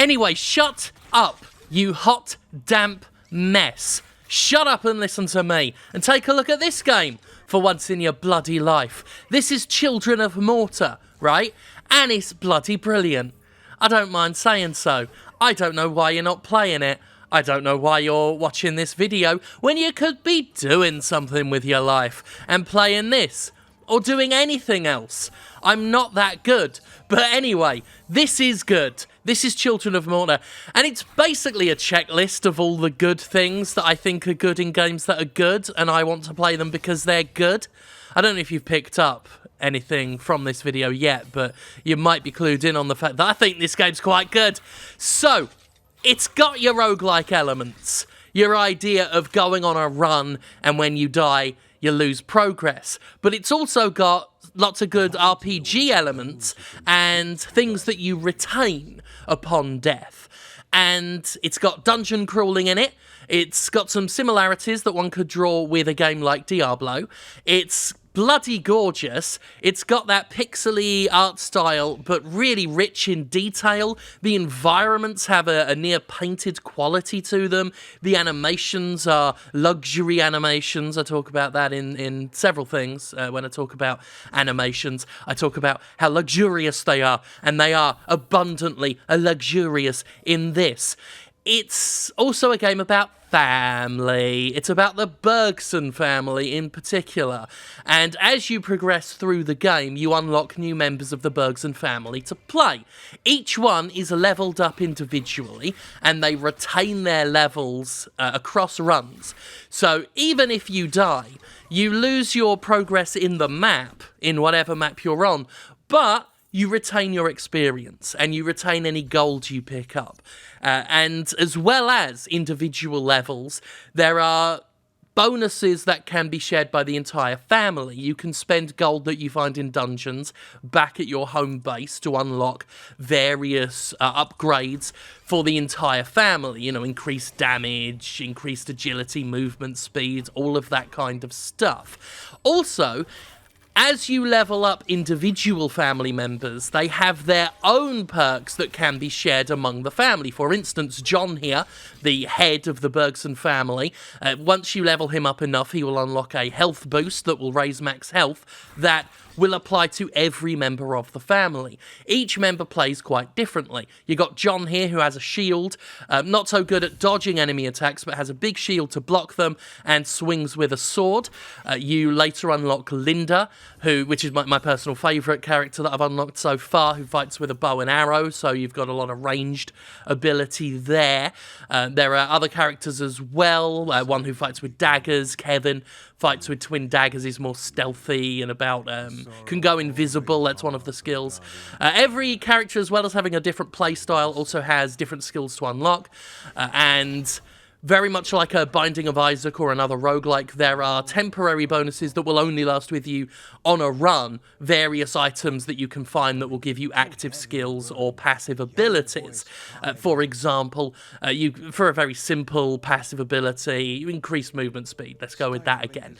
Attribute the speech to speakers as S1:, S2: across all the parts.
S1: Anyway, shut up, you hot, damp mess. Shut up and listen to me, and take a look at this game for once in your bloody life. This is Children of Morta, right? And it's bloody brilliant. I don't mind saying so. I don't know why you're not playing it. I don't know why you're watching this video when you could be doing something with your life and playing this, or doing anything else. I'm not that good. But anyway, this is good. This is Children of Morta, and it's basically a checklist of all the good things that I think are good in games that are good, and I want to play them because they're good. I don't know if you've picked up anything from this video yet, but you might be clued in on the fact that I think this game's quite good. So, it's got your roguelike elements, your idea of going on a run, and when you die, you lose progress. But it's also got lots of good RPG elements and things that you retain upon death. And it's got dungeon crawling in it. It's got some similarities that one could draw with a game like Diablo. It's bloody gorgeous. It's got that pixely art style, but really rich in detail. The environments have a near painted quality to them. The animations are luxury animations. I talk about that in several things. When I talk about animations, I talk about how luxurious they are, and they are abundantly luxurious in this. It's also a game about family. It's about the Bergson family in particular. And as you progress through the game, you unlock new members of the Bergson family to play. Each one is leveled up individually, and they retain their levels across runs. So even if you die, you lose your progress in the map, in whatever map you're on, but you retain your experience, and you retain any gold you pick up. And as well as individual levels, there are bonuses that can be shared by the entire family. You can spend gold that you find in dungeons back at your home base to unlock various upgrades for the entire family. You know, increased damage, increased agility, movement speed, all of that kind of stuff. Also, as you level up individual family members, they have their own perks that can be shared among the family. For instance, John here, the head of the Bergson family, once you level him up enough, he will unlock a health boost that will raise max health that will apply to every member of the family. Each member plays quite differently. You got John here, who has a shield, not so good at dodging enemy attacks, but has a big shield to block them and swings with a sword. You later unlock Linda, which is my personal favourite character that I've unlocked so far, who fights with a bow and arrow, so you've got a lot of ranged ability there. There are other characters as well, one who fights with daggers. Kevin fights with twin daggers, is more stealthy and can go invisible. That's one of the skills. Every character, as well as having a different playstyle, also has different skills to unlock, and very much like a Binding of Isaac or another roguelike, there are temporary bonuses that will only last with you on a run, various items that you can find that will give you active skills or passive abilities. For example, for a very simple passive ability, you increase movement speed. Let's go with that again.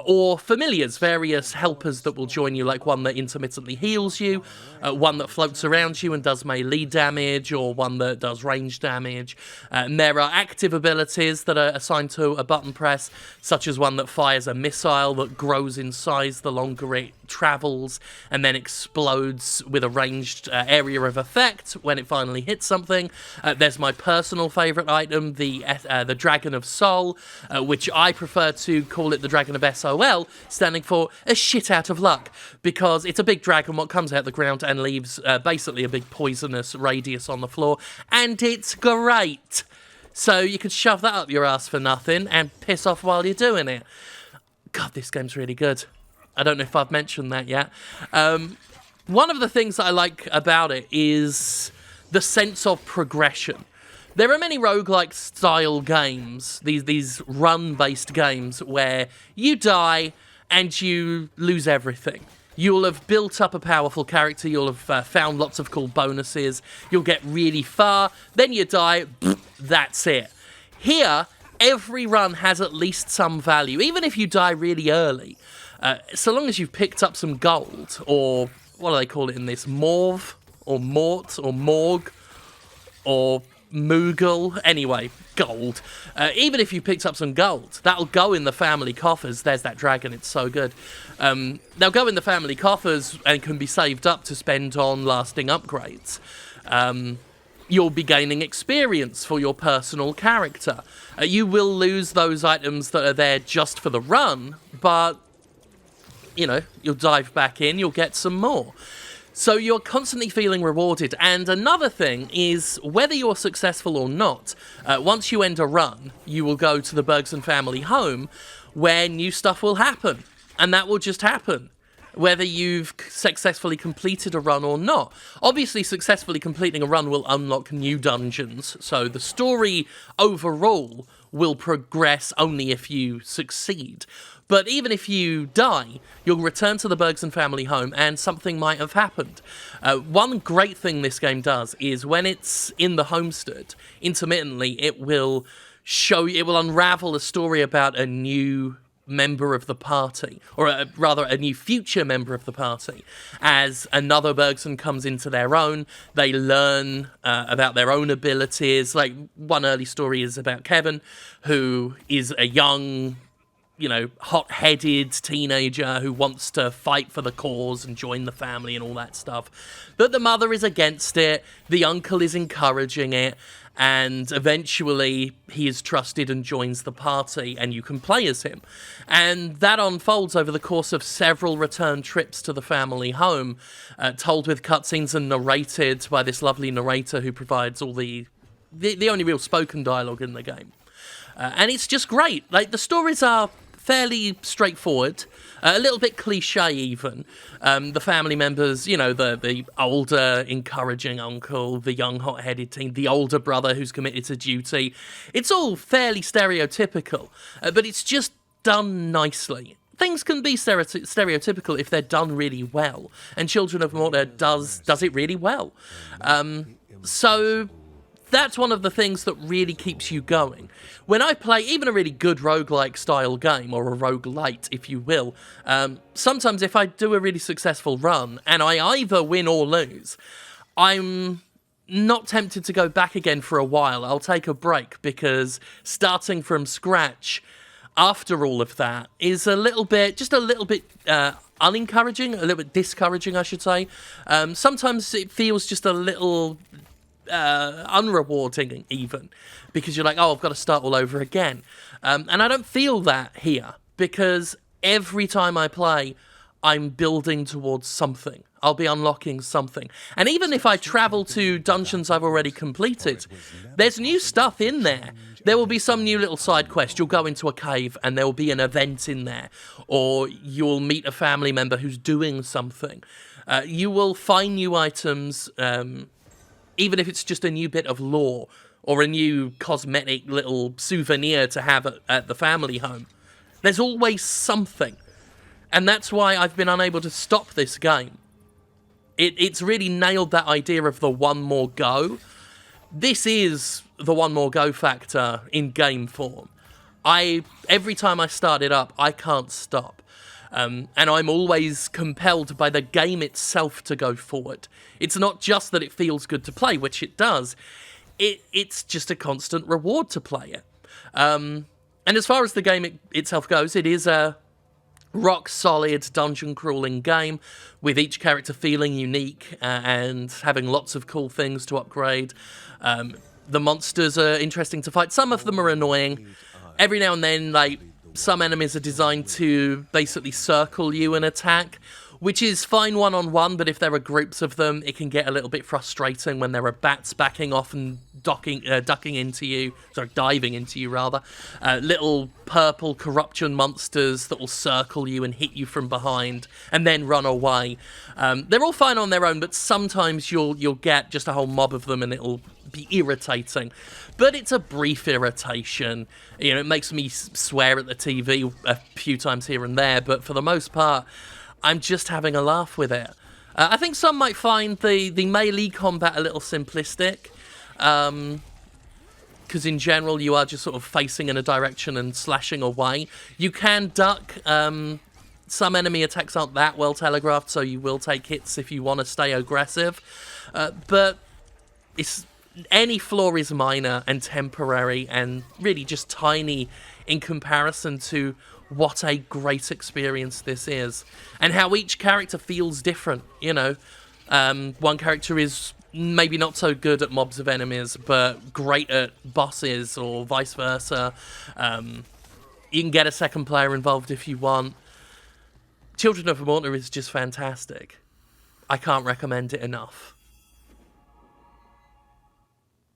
S1: Or familiars, various helpers that will join you, like one that intermittently heals you, one that floats around you and does melee damage, or one that does range damage. And there are active abilities that are assigned to a button press, such as one that fires a missile that grows in size the longer it travels and then explodes with a ranged area of effect when it finally hits something. There's my personal favourite item, the Dragon of Soul, which I prefer to call it the Dragon of SOL, standing for a shit out of luck, because it's a big dragon what comes out the ground and leaves basically a big poisonous radius on the floor, and it's great. So you could shove that up your ass for nothing and piss off while you're doing it. God, this game's really good. I don't know if I've mentioned that yet. One of the things that I like about it is the sense of progression. There are many roguelike style games, these run-based games, where you die and you lose everything. You'll have built up a powerful character, you'll have found lots of cool bonuses, you'll get really far, then you die, that's it. Here, every run has at least some value, even if you die really early. So long as you've picked up some gold, or what do they call it in this, morve, or mort, or morgue, or Moogle. Anyway, gold. Even if you picked up some gold, that'll go in the family coffers. There's that dragon, it's so good. They'll go in the family coffers and can be saved up to spend on lasting upgrades. You'll be gaining experience for your personal character. You will lose those items that are there just for the run, but, you know, you'll dive back in, you'll get some more. So you're constantly feeling rewarded. And another thing is, whether you're successful or not, once you end a run, you will go to the Bergson family home where new stuff will happen. And that will just happen, whether you've successfully completed a run or not. Obviously, successfully completing a run will unlock new dungeons, so the story overall will progress only if you succeed. But even if you die, you'll return to the Bergson family home and something might have happened. One great thing this game does is when it's in the homestead, intermittently it will unravel a story about a new member of the party, or rather a new future member of the party. As another Bergson comes into their own, they learn about their own abilities. Like, one early story is about Kevin, who is a young, you know, hot-headed teenager who wants to fight for the cause and join the family and all that stuff. But the mother is against it, the uncle is encouraging it, and eventually he is trusted and joins the party, and you can play as him. And that unfolds over the course of several return trips to the family home, told with cutscenes and narrated by this lovely narrator who provides all the only real spoken dialogue in the game. And it's just great. Like, the stories are fairly straightforward, a little bit cliche even. The family members, you know, the older, encouraging uncle, the young, hot-headed teen, the older brother who's committed to duty. It's all fairly stereotypical, but it's just done nicely. Things can be stereotypical if they're done really well, and Children of Morta does it really well. So that's one of the things that really keeps you going. When I play even a really good roguelike style game, or a roguelite, if you will, sometimes if I do a really successful run, and I either win or lose, I'm not tempted to go back again for a while. I'll take a break, because starting from scratch after all of that is just a little bit unencouraging, a little bit discouraging, I should say. Sometimes it feels just a little unrewarding even, because you're like, oh, I've got to start all over again. And I don't feel that here, because every time I play, I'm building towards something. I'll be unlocking something. And even if I travel to dungeons I've already completed, there's new stuff in there. There will be some new little side quest. You'll go into a cave and there will be an event in there. Or you'll meet a family member who's doing something. You will find new items, even if it's just a new bit of lore or a new cosmetic little souvenir to have at the family home. There's always something. And that's why I've been unable to stop this game. It's really nailed that idea of the one more go. This is the one more go factor in game form. Every time I start it up, I can't stop. And I'm always compelled by the game itself to go forward. It's not just that it feels good to play, which it does. It's just a constant reward to play it. And as far as the game itself goes, it is a rock-solid dungeon crawling game, with each character feeling unique and having lots of cool things to upgrade. The monsters are interesting to fight. Some of them are annoying. Every now and then, like, some enemies are designed to basically circle you and attack, which is fine one-on-one, but if there are groups of them, it can get a little bit frustrating when there are bats backing off and diving into you, rather. Little purple corruption monsters that will circle you and hit you from behind and then run away. They're all fine on their own, but sometimes you'll get just a whole mob of them and it'll be irritating. But it's a brief irritation. You know, it makes me swear at the TV a few times here and there, but for the most part, I'm just having a laugh with it. I think some might find the melee combat a little simplistic, because in general you are just sort of facing in a direction and slashing away. You can duck. Some enemy attacks aren't that well telegraphed, so you will take hits if you want to stay aggressive. But any flaw is minor and temporary and really just tiny in comparison to what a great experience this is, and how each character feels different. One character is maybe not so good at mobs of enemies, but great at bosses, or vice versa. You can get a second player involved if you want. Children of Morta is just fantastic. I can't recommend it enough.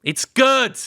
S1: It's good!